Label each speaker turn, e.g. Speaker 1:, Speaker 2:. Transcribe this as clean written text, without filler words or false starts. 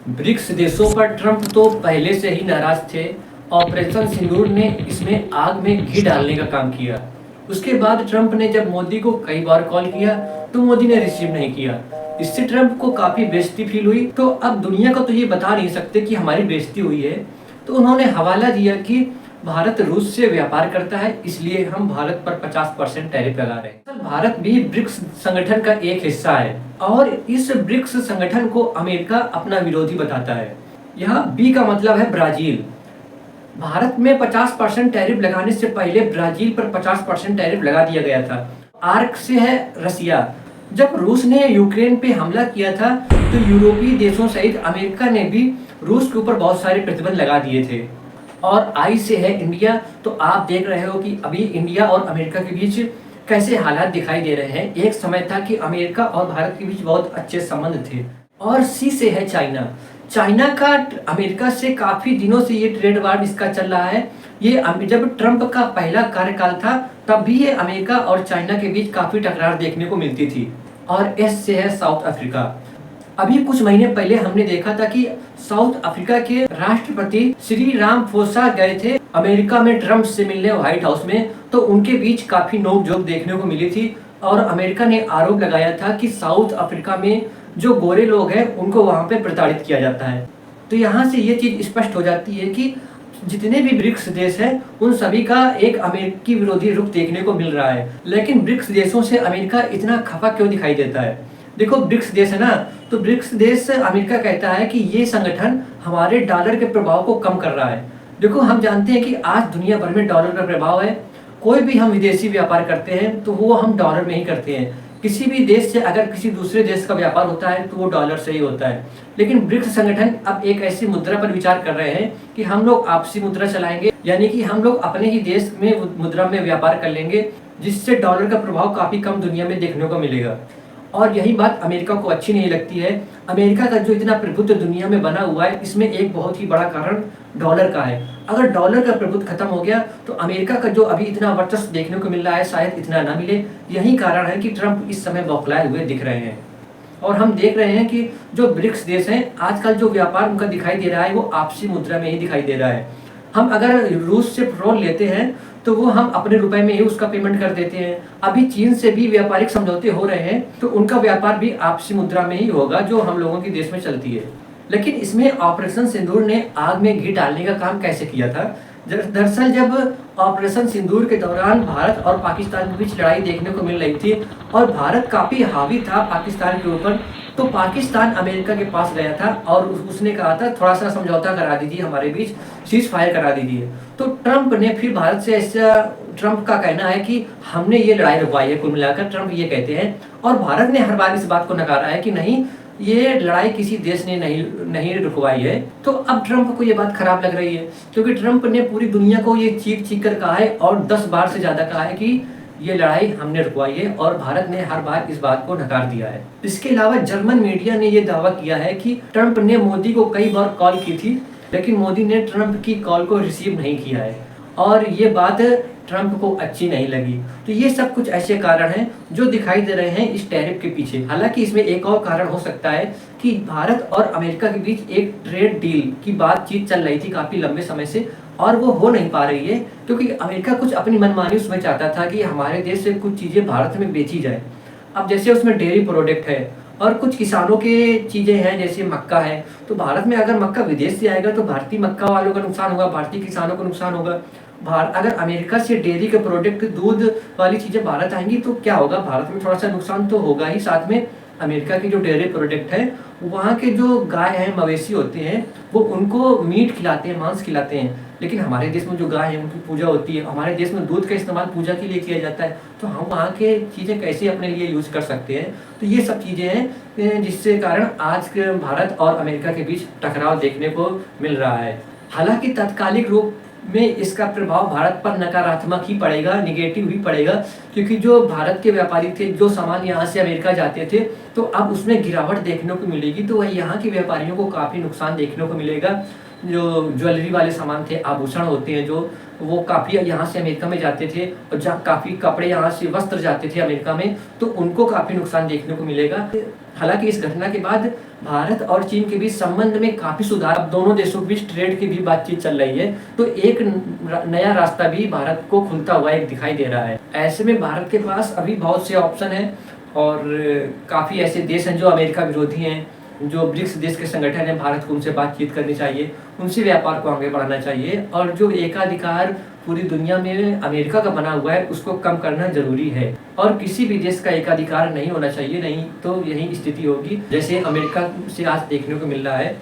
Speaker 1: BRICS देशों पर Trump तो पहले से ही नाराज थे। ऑपरेशन सिंदूर ने इसमें आग में घी डालने का काम किया। उसके बाद ट्रंप ने जब मोदी को कई बार कॉल किया तो मोदी ने रिसीव नहीं किया। इससे ट्रंप को काफी बेइज्जती फील हुई। तो अब दुनिया को तो ये बता नहीं सकते कि हमारी बेइज्जती हुई है, तो उन्होंने हवाला दिया कि भारत रूस से व्यापार करता है, इसलिए हम भारत पर 50% टैरिफ लगा रहे हैं। भारत भी ब्रिक्स संगठन का एक हिस्सा है और इस ब्रिक्स संगठन को अमेरिका अपना विरोधी बताता है। यहाँ बी का मतलब है ब्राजील। भारत में 50% टैरिफ लगाने से पहले ब्राजील पर 50% टैरिफ लगा दिया गया था। आर्क से है रसिया। जब रूस ने यूक्रेन पे हमला किया था तो यूरोपीय देशों सहित अमेरिका ने भी रूस के ऊपर बहुत सारे प्रतिबंध लगा दिए थे। और आई से है इंडिया। तो आप देख रहे हो कि अभी इंडिया और अमेरिका के बीच कैसे हालात दिखाई दे रहे हैं। एक समय था कि अमेरिका और भारत के बीच बहुत अच्छे संबंध थे। और सी से है चाइना। चाइना का अमेरिका से काफी दिनों से ये ट्रेड वार इसका चल रहा है। ये जब ट्रंप का पहला कार्यकाल था तब भी ये अमेरिका और चाइना के बीच काफी टकरार देखने को मिलती थी। और एस से है साउथ अफ्रीका। अभी कुछ महीने पहले हमने देखा था कि साउथ अफ्रीका के राष्ट्रपति श्री रामाफोसा गए थे अमेरिका में ट्रंप से मिलने व्हाइट हाउस में। तो उनके बीच काफी नोकझोंक देखने को मिली थी और अमेरिका ने आरोप लगाया था कि साउथ अफ्रीका में जो गोरे लोग हैं उनको वहां पे प्रताड़ित किया जाता है। तो यहाँ से ये चीज स्पष्ट हो जाती है कि जितने भी ब्रिक्स देश हैं उन सभी का एक अमेरिकी विरोधी रुख देखने को मिल रहा है। लेकिन ब्रिक्स देशों से अमेरिका इतना खफा क्यों दिखाई देता है? देखो, ब्रिक्स देश है ना, तो ब्रिक्स देश अमेरिका कहता है कि ये संगठन हमारे डॉलर के प्रभाव को कम कर रहा है। देखो, हम जानते हैं कि आज दुनिया भर में डॉलर का प्रभाव है। कोई भी हम विदेशी व्यापार करते हैं तो वो हम डॉलर में ही करते हैं। किसी भी देश से अगर किसी दूसरे देश का व्यापार होता है तो वो डॉलर से ही होता है। लेकिन ब्रिक्स संगठन अब एक ऐसी मुद्रा पर विचार कर रहे हैं कि हम लोग आपसी मुद्रा चलाएंगे, यानी कि हम लोग अपने ही देश में मुद्रा में व्यापार कर लेंगे, जिससे डॉलर का प्रभाव काफी कम दुनिया में देखने को मिलेगा। और यही बात अमेरिका को अच्छी नहीं लगती है। अमेरिका का जो इतना प्रभुत्व दुनिया में बना हुआ है, इसमें एक बहुत ही बड़ा कारण डॉलर का है। अगर डॉलर का प्रभुत्व खत्म हो गया तो अमेरिका का जो अभी इतना वर्चस्व देखने को मिल रहा है शायद इतना ना मिले। यही कारण है कि ट्रंप इस समय बौखलाए हुए दिख रहे हैं। और हम देख रहे हैं कि जो ब्रिक्स देश हैं आजकल जो व्यापार उनका दिखाई दे रहा है वो आपसी मुद्रा में ही दिखाई दे रहा है। हम अगर रूस से पेट्रोल लेते हैं तो वो हम अपने रुपए में ही उसका पेमेंट कर देते हैं। अभी चीन से भी व्यापारिक समझौते हो रहे हैं तो उनका व्यापार भी आपसी मुद्रा में ही होगा जो हम लोगों के देश में चलती है। लेकिन इसमें ऑपरेशन सिंदूर ने आग में घी डालने का काम कैसे किया था? दरअसल जब ऑपरेशन सिंदूर के दौरान भारत और पाकिस्तान के बीच लड़ाई देखने को मिल रही थी और भारत काफी हावी था पाकिस्तान के ऊपर, तो पाकिस्तान अमेरिका के पास गया था और उसने कहा था थोड़ा सा समझौता करा दीजिए, हमारे बीच सीज फायर करा दीजिए। तो ट्रंप ने फिर भारत से ऐसा, ट्रंप का कहना है कि हमने ये लड़ाई रुकवाई है, कुल मिलाकर ट्रंप ये कहते हैं। और भारत ने हर बार इस बात को नकारा है कि नहीं, ये लड़ाई किसी देश ने नहीं रुकवाई है। तो अब ट्रंप को ये बात खराब लग रही है क्योंकि ट्रंप ने पूरी दुनिया को ये चीख कर कहा है और 10 बार से ज्यादा कहा है कि ये लड़ाई हमने रुकवाई है और भारत ने हर बार इस बात को नकार दिया है। इसके अलावा जर्मन मीडिया ने ये दावा किया है कि ट्रंप ने मोदी को कई बार कॉल की थी लेकिन मोदी ने ट्रंप की कॉल को रिसीव नहीं किया है और ये बात ट्रंप को अच्छी नहीं लगी। तो ये सब कुछ ऐसे कारण हैं जो दिखाई दे रहे हैं इस टैरिफ के पीछे। हालांकि इसमें एक और कारण हो सकता है कि भारत और अमेरिका के बीच एक ट्रेड डील की बातचीत चल रही थी काफी लंबे समय से और वो हो नहीं पा रही है क्योंकि अमेरिका कुछ अपनी मनमानी उसमें चाहता था कि हमारे देश से कुछ चीजें भारत में बेची जाए। अब जैसे उसमें डेयरी प्रोडक्ट है और कुछ किसानों के चीजें हैं जैसे मक्का है, तो भारत में अगर मक्का विदेश से आएगा तो भारतीय मक्का वालों का नुकसान होगा, भारतीय किसानों को नुकसान होगा। अगर अमेरिका से डेयरी के प्रोडक्ट, दूध वाली चीजें भारत आएंगी तो क्या होगा, भारत में थोड़ा सा नुकसान तो होगा ही। साथ में अमेरिका की जो डेयरी प्रोडक्ट है वहाँ के जो गाय हैं, मवेशी होते हैं, वो उनको मीट खिलाते हैं, मांस खिलाते हैं। लेकिन हमारे देश में जो गाय है उनकी पूजा होती है, हमारे देश में दूध का इस्तेमाल पूजा के लिए किया जाता है, तो हम वहाँ के चीज़ें कैसे अपने लिए यूज कर सकते हैं? तो ये सब चीज़ें हैं जिससे कारण आज के भारत और अमेरिका के बीच टकराव देखने को मिल रहा है। हालांकि तात्कालिक रूप में इसका प्रभाव भारत पर नकारात्मक ही पड़ेगा, निगेटिव ही पड़ेगा, क्योंकि जो भारत के व्यापारी थे, जो सामान यहाँ से अमेरिका जाते थे, तो अब उसमें गिरावट देखने को मिलेगी। तो वह यहाँ के व्यापारियों को काफ़ी नुकसान देखने को मिलेगा। जो ज्वेलरी वाले सामान थे, आभूषण होते हैं जो, वो काफ़ी यहाँ से अमेरिका में जाते थे और काफ़ी कपड़े यहाँ से, वस्त्र जाते थे अमेरिका में, तो उनको काफ़ी नुकसान देखने को मिलेगा। हालांकि इस घटना के बाद भारत और चीन के बीच संबंध में काफी सुधार, अब दोनों देशों के बीच ट्रेड की भी बातचीत चल रही है, तो एक नया रास्ता भी भारत को खुलता हुआ एक दिखाई दे रहा है। ऐसे में भारत के पास अभी बहुत से ऑप्शन हैं और काफी ऐसे देश हैं जो अमेरिका विरोधी हैं, जो ब्रिक्स देश के संगठन है, भारत को उनसे बातचीत करनी चाहिए, उनसे व्यापार को आगे बढ़ाना चाहिए, और जो एकाधिकार पूरी दुनिया में अमेरिका का बना हुआ है उसको कम करना जरूरी है। और किसी भी देश का एकाधिकार नहीं होना चाहिए, नहीं तो यही स्थिति होगी जैसे अमेरिका से आज देखने को मिल रहा है।